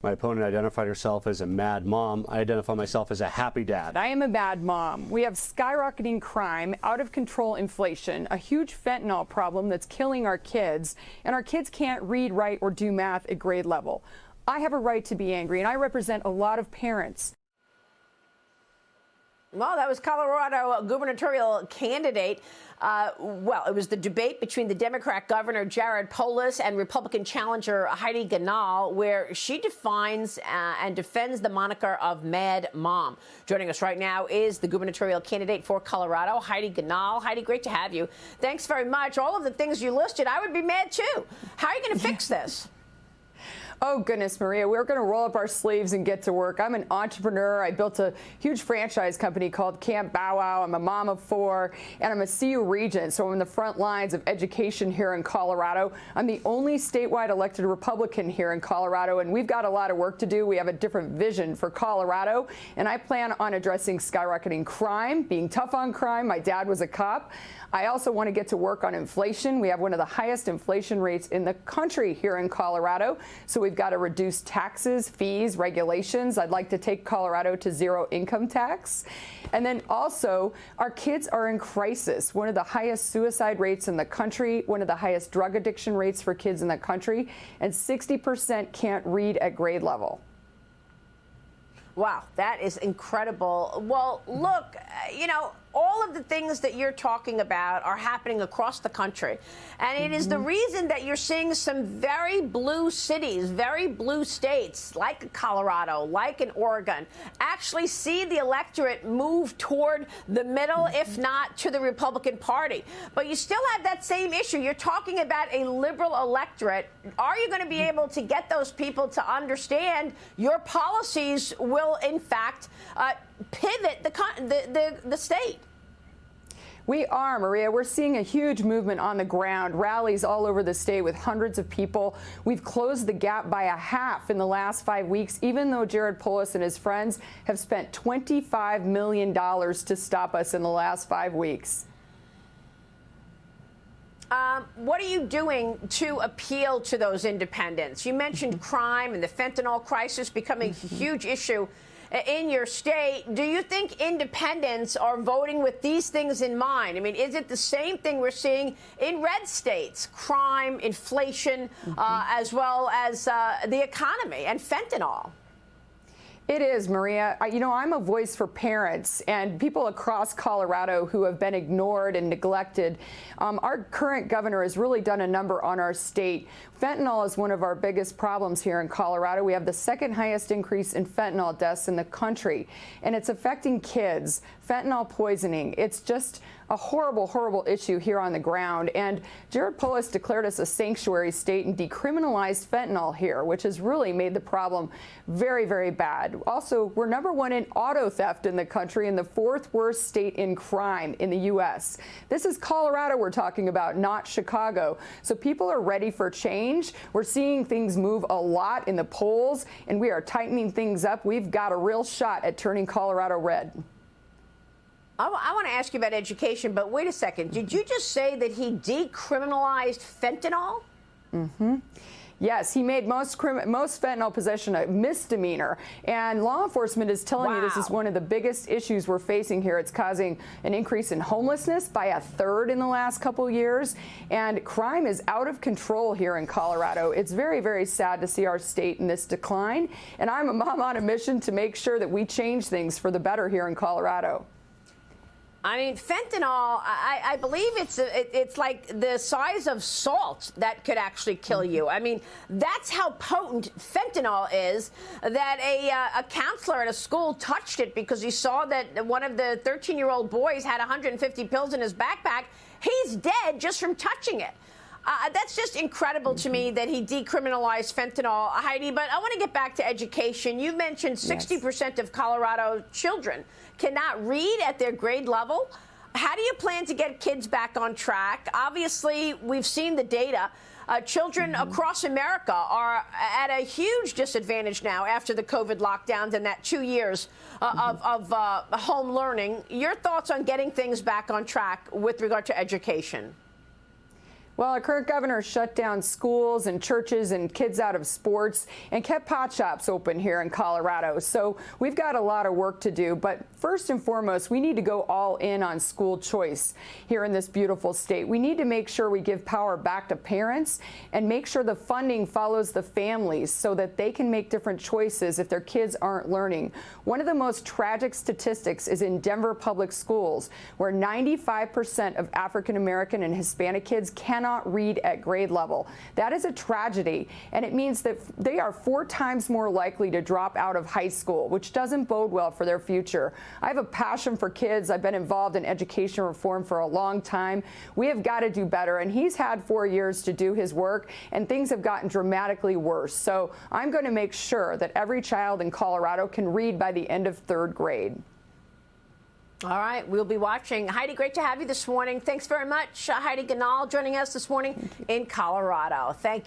My opponent identified herself as a mad mom. I identify myself as a happy dad. I am a bad mom. We have skyrocketing crime, out of control inflation, a huge fentanyl problem that's killing our kids, and our kids can't read, write, or do math at grade level. I have a right to be angry, and I represent a lot of parents. Well, that was Colorado gubernatorial candidate. Well, it was the debate between the Democrat governor Jared Polis and Republican challenger Heidi, where she defines and defends the moniker of Mad Mom. Joining us right now is the gubernatorial candidate for Colorado, Heidi. Heidi, great to have you. Thanks very much. All of the things you listed, I would be mad too. How are you going to fix this? Oh, goodness, Maria, we're going to roll up our sleeves and get to work. I'm an entrepreneur. I built a huge franchise company called Camp Bow Wow. I'm a mom of 4, and I'm a CU regent, so I'm in the front lines of education here in Colorado. I'm the only statewide elected Republican here in Colorado, and we've got a lot of work to do. We have a different vision for Colorado, and I plan on addressing skyrocketing crime, being tough on crime. My dad was a cop. I also want to get to work on inflation. We have one of the highest inflation rates in the country here in Colorado, so we've got to reduce taxes, fees, regulations. I'd like to take Colorado to zero income tax. And then also, our kids are in crisis. One of the highest suicide rates in the country, one of the highest drug addiction rates for kids in the country, and 60% can't read at grade level. Wow, that is incredible. Well, look, you know, all of the things that you're talking about are happening across the country. And it is the reason that you're seeing some very blue cities, very blue states, like Colorado, like in Oregon, actually see the electorate move toward the middle, if not to the Republican Party. But you still have that same issue. You're talking about a liberal electorate. Are you going to be able to get those people to understand your policies will, in fact, pivot the state? We are, Maria. We're seeing a huge movement on the ground, rallies all over the state with hundreds of people. We've closed the gap by a half in the last 5 weeks, even though Jared Polis and his friends have spent $25 million to stop us in the last 5 weeks. What are you doing to appeal to those independents? You mentioned crime and the fentanyl crisis becoming a huge issue in your state. Do you think independents are voting with these things in mind? I mean, is it the same thing we're seeing in red states? Crime, inflation, as well as the economy and fentanyl. It is, Maria. You know, I'm a voice for parents and people across Colorado who have been ignored and neglected. Our current governor has really done a number on our state. Fentanyl is one of our biggest problems here in Colorado. We have the second highest increase in fentanyl deaths in the country, and it's affecting kids. Fentanyl poisoning. It's just a horrible, horrible issue here on the ground. And Jared Polis declared us a sanctuary state and decriminalized fentanyl here, which has really made the problem very, very bad. Also, we're #1 in auto theft in the country and the 4th worst state in crime in the U.S. This is Colorado we're talking about, not Chicago. So people are ready for change. We're seeing things move a lot in the polls, and we are tightening things up. We've got a real shot at turning Colorado red. I want to ask you about education, but wait a second. Did you just say that he decriminalized fentanyl? Mm-hmm. Yes, he made most fentanyl possession a misdemeanor, and law enforcement is telling you this is one of the biggest issues we're facing here. It's causing an increase in homelessness by 1/3 in the last couple years, and crime is out of control here in Colorado. It's very, very sad to see our state in this decline, and I'm a mom on a mission to make sure that we change things for the better here in Colorado. I mean, fentanyl, I believe it's like the size of salt that could actually kill you. I mean, that's how potent fentanyl is, that a counselor at a school touched it because he saw that one of the 13-year-old boys had 150 pills in his backpack. He's dead just from touching it. That's just incredible to me that he decriminalized fentanyl, Heidi. But I want to get back to education. You mentioned 60% of Colorado children cannot read at their grade level. How do you plan to get kids back on track? Obviously, we've seen the data. Children across America are at a huge disadvantage now after the COVID lockdowns and that 2 years of home learning. Your thoughts on getting things back on track with regard to education? Well, our current governor shut down schools and churches and kids out of sports and kept pot shops open here in Colorado. So we've got a lot of work to do. But first and foremost, we need to go all in on school choice here in this beautiful state. We need to make sure we give power back to parents and make sure the funding follows the families so that they can make different choices if their kids aren't learning. One of the most tragic statistics is in Denver public schools, where 95% of African American and Hispanic kids cannot read at grade level. That is a tragedy, and it means that they are 4 times more likely to drop out of high school, which doesn't bode well for their future. I have a passion for kids. I've been involved in education reform for a long time. We have got to do better, and he's had 4 years to do his work, and things have gotten dramatically worse. So I'm going to make sure that every child in Colorado can read by the end of 3rd grade. All right, we'll be watching. Heidi, great to have you this morning. Thanks very much. Heidi Ganal joining us this morning in Colorado. Thank you.